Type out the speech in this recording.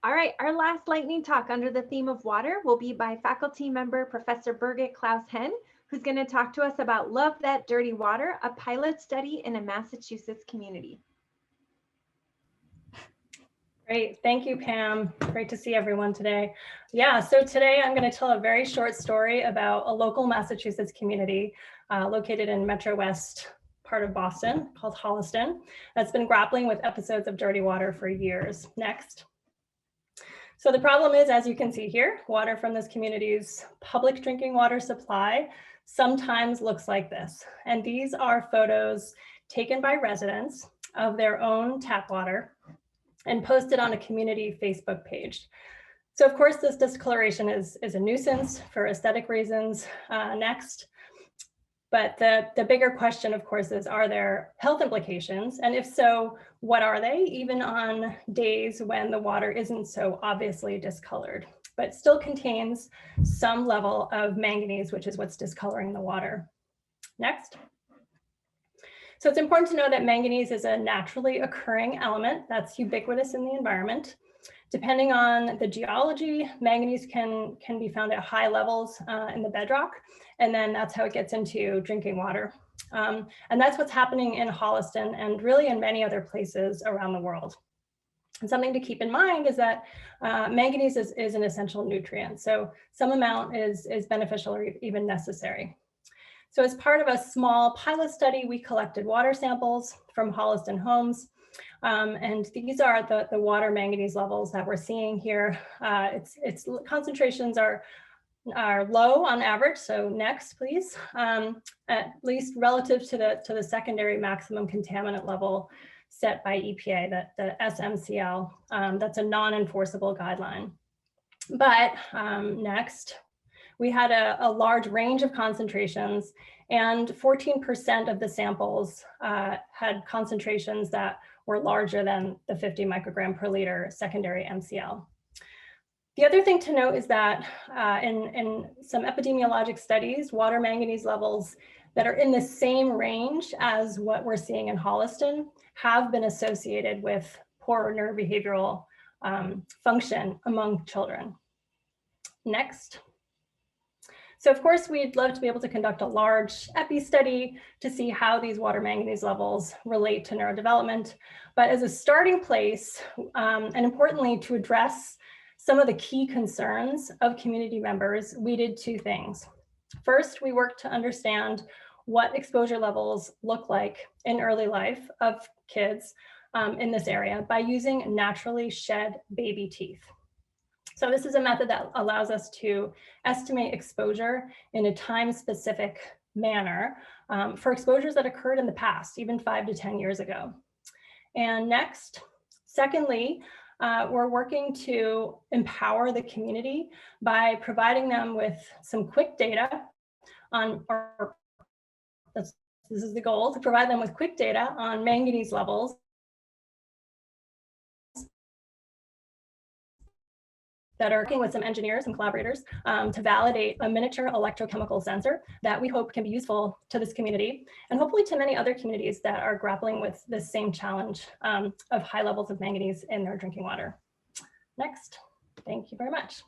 All right, our last lightning talk under the theme of water will be by faculty member Professor Birgit Claus Henn, who's going to talk to us about Love That Dirty Water, a pilot study in a Massachusetts community. Great, thank you, Pam. Great to see everyone today. Yeah, so today I'm going to tell a very short story about a local Massachusetts community located in Metro West part of Boston called Holliston that's been grappling with episodes of dirty water for years. Next. So the problem is, as you can see here, water from this community's public drinking water supply sometimes looks like this. And these are photos taken by residents of their own tap water and posted on a community Facebook page. So of course, this discoloration is a nuisance for aesthetic reasons. Next. But the bigger question, of course, is, are there health implications? And if so, what are they, even on days when the water isn't so obviously discolored, but still contains some level of manganese, which is what's discoloring the water. Next. So it's important to know that manganese is a naturally occurring element that's ubiquitous in the environment. Depending on the geology, manganese can be found at high levels in the bedrock, and then that's how it gets into drinking water. And that's what's happening in Holliston and really in many other places around the world. And something to keep in mind is that manganese is an essential nutrient, so some amount is beneficial or even necessary. So as part of a small pilot study, we collected water samples from Holliston homes. And these are the water manganese levels that we're seeing here. Its concentrations are low on average. So next, please, at least relative to the secondary maximum contaminant level set by EPA, the SMCL. That's a non-enforceable guideline. But next, we had a large range of concentrations, and 14% of the samples had concentrations that were larger than the 50 microgram per liter secondary MCL. The other thing to note is that in some epidemiologic studies, water manganese levels that are in the same range as what we're seeing in Holliston have been associated with poor neurobehavioral function among children. Next. So of course, we'd love to be able to conduct a large epi study to see how these water manganese levels relate to neurodevelopment. But as a starting place, and importantly, to address some of the key concerns of community members, we did two things. First, we worked to understand what exposure levels look like in early life of kids in this area by using naturally shed baby teeth. So this is a method that allows us to estimate exposure in a time-specific manner for exposures that occurred in the past, even 5 to 10 years ago. And next, secondly, we're working to empower the community by providing them with some quick data on, this is the goal, to provide them with quick data on manganese levels that are working with some engineers and collaborators to validate a miniature electrochemical sensor that we hope can be useful to this community and hopefully to many other communities that are grappling with the same challenge of high levels of manganese in their drinking water. Next, thank you very much.